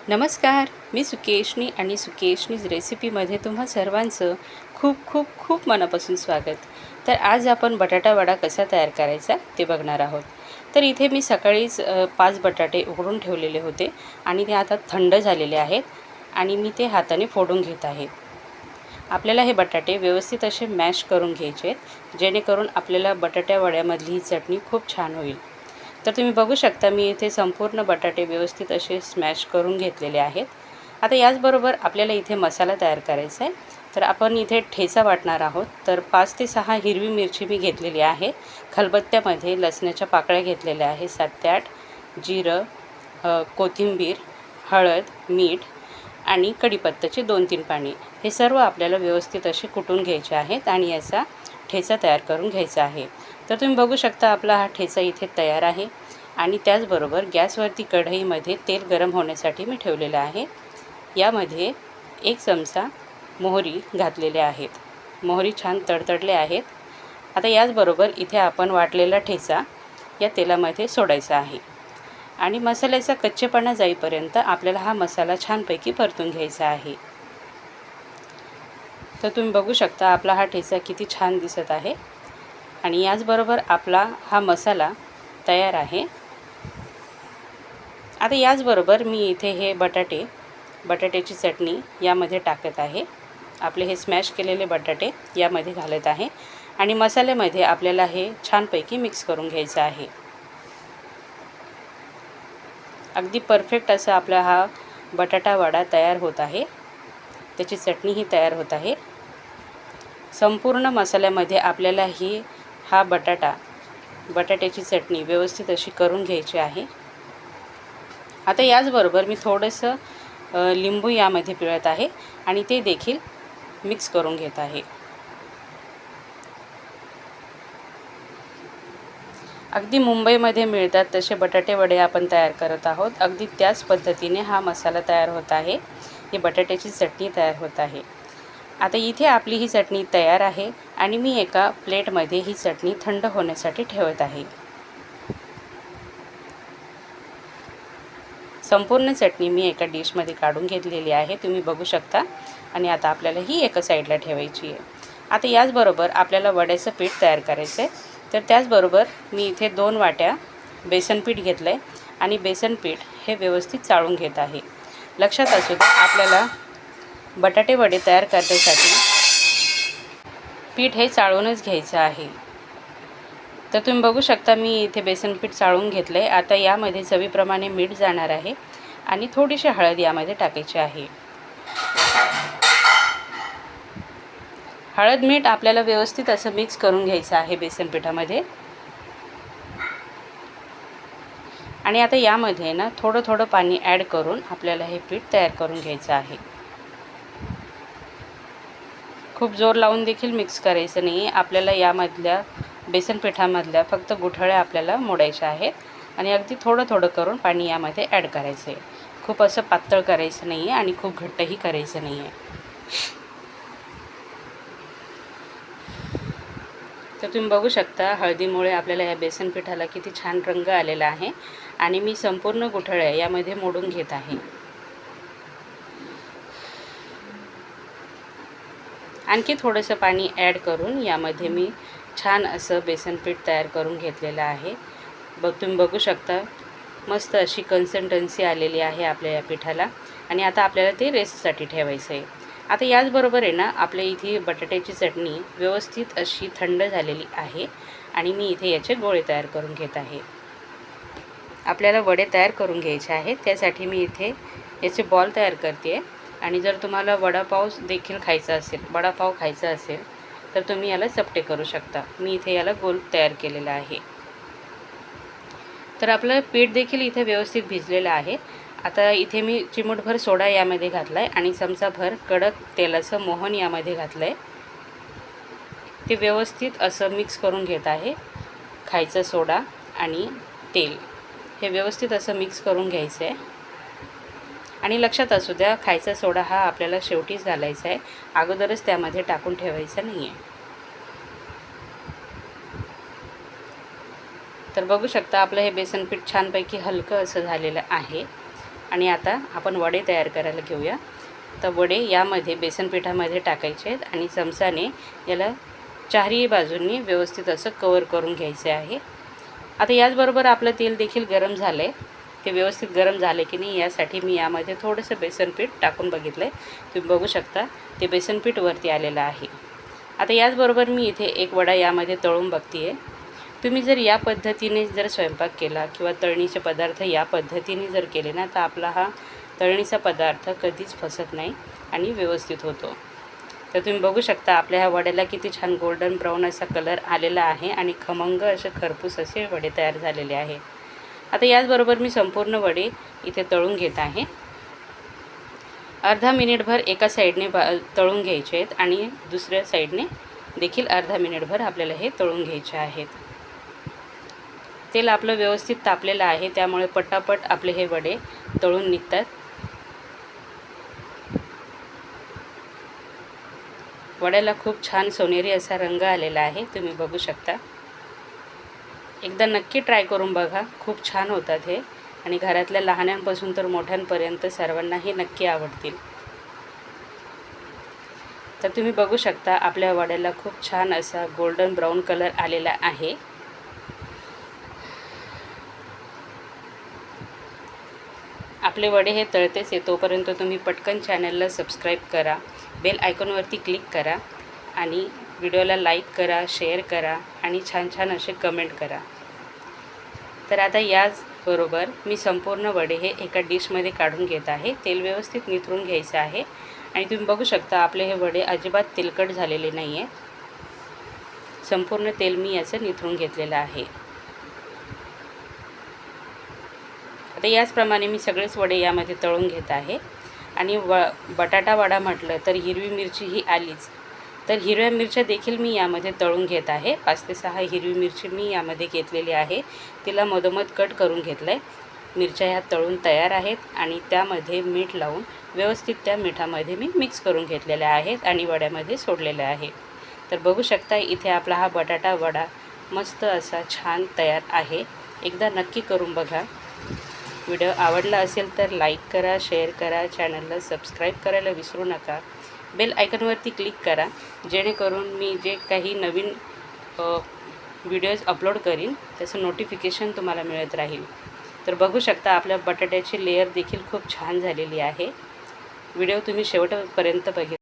नमस्कार, मी सुकेशनी आणि सुकेशनीज रेसिपीमध्ये तुम्हा सर्वांचं खूप खूप खूप मनापासून स्वागत. तर आज आपण बटाटा वडा कसा तयार करायचा ते बघणार आहोत. तर इथे मी सकाळीच 5 बटाटे उकडून ठेवलेले होते आणि ते आता थंड झालेले आहेत आणि मी ते हाताने फोडून घेत आहे. आपल्याला हे बटाटे व्यवस्थित असे मॅश करून घ्यायचे आहेत, जेणेकरून आपल्याला बटाट्या वड्यामधली ही चटणी खूप छान होईल. तर तुम्ही बघू शकता मी इथे संपूर्ण बटाटे व्यवस्थित असे स्मॅश करून घेतलेले आहेत. आता याचबरोबर आपल्याला इथे मसाला तयार करायचा आहे. तर आपण इथे ठेचा वाटणार आहोत. तर 5 ते 6 हिरवी मिरची मी घेतलेली आहे. खलबत्त्यामध्ये लसणाच्या पाकळ्या घेतलेल्या आहे 7 ते 8, जिरं, कोथिंबीर, हळद, मीठ आणि कढीपत्त्याची 2-3 पाने. हे सर्व आपल्याला व्यवस्थित असे कुटून घ्यायचे आहेत आणि याचा ठेचा तयार करून घ्यायचा आहे. तर तुम्ही बघू शकता आपला हा ठेचा इथे तयार आहे आणि त्याचबरोबर गॅसवरती कढईमध्ये तेल गरम होण्यासाठी मी ठेवलेलं आहे. यामध्ये 1 चमचा मोहरी घातलेले आहेत. मोहरी छान तडतडले आहेत. आता याचबरोबर इथे आपण वाटलेला ठेचा या तेलामध्ये सोडायचा आहे आणि मसाल्याचा कच्चेपणा जाईपर्यंत आपल्याला हा मसाला छानपैकी परतून घ्यायचा आहे. तर तुम्ही बघू शकता आपला हा ठेचा किती छान दिसत आहे आणि याचबरोबर आपला हा मसाला तयार आहे. आता याचबरोबर मी इथे हे बटाट्याची चटणी यामध्ये टाकत आहे. आपले हे स्मॅश केलेले बटाटे यामध्ये घालत आहे आणि मसाल्यामध्ये आपल्याला हे छानपैकी मिक्स करून घ्यायचं आहे. अगदी परफेक्ट असा आपला हा बटाटा वडा तयार होत आहे. त्याची चटणीही तयार होत आहे. संपूर्ण मसाल्यामध्ये आपल्याला हा बटाट्याची चटणी व्यवस्थित अशी करून घ्यायची आहे. आता याचबरोबर मी थोडंसं लिंबू यामध्ये पिळत आहे आणि ते देखील मिक्स करून घेत आहे. अगदी मुंबईमध्ये मिळतात तसे बटाटे वडे आपण तयार करत आहोत. अगदी त्याच पद्धतीने हा मसाला तयार होत आहे. ही बटाट्याची चटणी तयार होत आहे. आता इथे आपली ही चटणी तयार आहे आणि मी एका प्लेटमध्ये ही चटणी थंड होण्यासाठी ठेवत आहे. संपूर्ण चटणी मी एका डिशमध्ये काढून घेतलेली आहे, तुम्ही बघू शकता. आणि आता आपल्याला ही एका साईडला ठेवायची आहे. आता याचबरोबर आपल्याला वड्याचं पीठ तयार करायचं आहे. तर त्याचबरोबर मी इथे 2 वाट्या बेसन पीठ घेतलं आहे आणि बेसन पीठ हे व्यवस्थित चाळून घेत आहे. लक्षात असू द्या आपल्याला बटाटे वडे तयार करण्यासाठी पीठ हे चाळूनच घ्यायचं आहे. तर तुम्ही बघू शकता मी इथे बेसन पीठ चाळून घेतलं आहे. आता यामध्ये चवीप्रमाणे मीठ जाणार आहे आणि थोडीशी हळद यामध्ये टाकायची आहे. हळद मीठ आपल्याला व्यवस्थित असं मिक्स करून घ्यायचं आहे बेसन पिठामध्ये. आणि आता यामध्ये ना थोडं पाणी ॲड करून आपल्याला हे पीठ तयार करून घ्यायचं आहे. खूप जोर लावून देखील मिक्स करायचं नाही आहे. आपल्याला यामधल्या बेसन पिठामधल्या फक्त गुठळ्या आपल्याला मोडायच्या आहेत आणि अगदी थोडं करून पाणी यामध्ये ॲड करायचं आहे. खूप असं पातळ करायचं नाही आहे आणि खूप घट्टही करायचं नाही आहे. तर तुम्ही बघू शकता हळदीमुळे आपल्याला या बेसन पिठाला किती छान रंग आलेला आहे आणि मी संपूर्ण गुठळ्या यामध्ये मोडून घेत आहे. आणखी थोडंसं पाणी ॲड करून यामध्ये मी छान असं बेसन पीठ तयार करून घेतलेलं आहे. तुम्ही बघू शकता मस्त अशी कन्सिस्टन्सी आलेली आहे आपल्या या पिठाला आणि आता आपल्याला ते रेस्टसाठी ठेवायचं आहे. आता याचबरोबर आहे ना आपल्या इथे बटाट्याची चटणी व्यवस्थित अशी थंड झालेली आहे आणि मी इथे याचे गोळे तयार करून घेत आहे. आपल्याला वडे तयार करून घ्यायचे आहेत. त्यासाठी मी इथे याचे बॉल तयार करते आहे. आणि जर तुम्हाला वडापाव देखील खायचा असेल, वडापाव खायचा असेल तर तुम्ही याला चपटे करू शकता. मी इथे याला गोल तयार केलेला आहे. तर आपलं पीठ देखील इथे व्यवस्थित भिजलेलं आहे. आता इथे मी चिमूटभर सोडा यामध्ये घातला आहे आणि चमचाभर कडक तेलाचं मोहन यामध्ये घातलं आहे. ते व्यवस्थित असं मिक्स करून घेत आहे. खायचा सोडा आणि तेल हे व्यवस्थित असं मिक्स करून घ्यायचं आहे. आणि लक्षात असू द्या खायचा सोडा हा आपल्याला शेवटीच घालायचा आहे, अगोदरच त्यामध्ये टाकून ठेवायचा नाही आहे. तर बघू शकता आपलं हे बेसन पीठ छानपैकी हलकं असं झालेलं आहे आणि आता आपण वडे तयार करायला घेऊया. तर वडे यामध्ये बेसन पिठामध्ये टाकायचे आहेत आणि चमचाने याला चारही बाजूंनी व्यवस्थित असं कवर करून घ्यायचे आहे. आता याचबरोबर आपलं तेल देखील गरम झालं आहे. ते व्यवस्थित गरम झाले की नाही यासाठी मी यामध्ये थोडंसं बेसन पीठ टाकून बघितलं आहे. तुम्ही बघू शकता ते बेसन पीठ वरती आलेलं आहे. आता याचबरोबर मी इथे एक वडा यामध्ये तळून बघते आहे. तुम्ही जर या पद्धतीने जर स्वयंपाक केला किंवा तळणीचे पदार्थ या पद्धतीने जर केले ना तर आपला हा तळणीचा पदार्थ कधीच फसत नाही आणि व्यवस्थित होतो. तर तुम्ही बघू शकता आपल्या ह्या वड्याला किती छान गोल्डन ब्राऊन असा कलर आलेला आहे आणि खमंग असे खरपूस असे वडे तयार झालेले आहे. आता याचबरोबर मी संपूर्ण वडे इथे तळून घेत आहे. अर्धा मिनिटभर एका साईडने तळून घ्यायचे आहेत आणि दुसऱ्या साईडने देखील अर्धा मिनिटभर आपल्याला हे तळून घ्यायचे आहेत. तेल आपलं व्यवस्थित तापलेलं आहे त्यामुळे पटापट आपले हे वडे तळून निघतात. वड्याला खूप छान सोनेरी असा रंग आलेला आहे. तुम्ही बघू शकता. एकदा नक्की ट्राय करून बघा. खूप छान होतात हे आणि घरातल्या लहानांपासून तर मोठ्यांपर्यंत सर्वांनाही नक्की आवडतील. तर तुम्ही बघू शकता आपल्या वड्याला खूप छान असा गोल्डन ब्राऊन कलर आलेला आहे. आपले वडे हे तळतेच आहे तोपर्यंत तुम्ही पटकन चॅनलला सबस्क्राईब करा, बेल आयकॉनवरती क्लिक करा आणि व्हिडिओला लाईक करा, शेअर करा आणि छान छान असे कमेंट करा. तर आता याचबरोबर मी संपूर्ण वडे हे एका डिशमध्ये काढून घेत आहे. तेल व्यवस्थित निथरून घ्यायचं आहे आणि तुम्ही बघू शकता आपले हे वडे अजिबात तेलकट झालेले नाही आहे. संपूर्ण तेल मी याचं निथरून घेतलेलं आहे. आता याचप्रमाणे मी सगळेच वडे यामध्ये तळून घेत आहे. आणि बटाटा वडा म्हटलं तर हिरवी मिरची ही आलीच. तर हिरव्या मिरच्या देखील मी यामध्ये तळून घेत आहे. 5 ते 6 हिरवी मिरची मी यामध्ये घेतलेली आहे. तिला मधोमध कट करून घेतलं आहे. मिरच्या ह्या तळून तयार आहेत आणि त्यामध्ये मीठ लावून व्यवस्थित त्या मिठामध्ये मी मिक्स करून घेतलेल्या आहेत आणि वड्यामध्ये सोडलेल्या आहे. तर बघू शकता इथे आपला हा बटाटा वडा मस्त असा छान तयार आहे. एकदा नक्की करून बघा. व्हिडिओ आवडला असेल तर लाईक करा, शेअर करा, चॅनलला सबस्क्राईब करायला विसरू नका. बेल आयकॉनवरती क्लिक करा जेणेकरून मी जे काही नवीन व्हिडिओज अपलोड करीन त्याचं नोटिफिकेशन तुम्हाला मिळत राहील. तर बघू शकता आपल्या बटाट्याची लेयर देखील खूप छान झालेली आहे. व्हिडिओ तुम्ही शेवटपर्यंत बघितला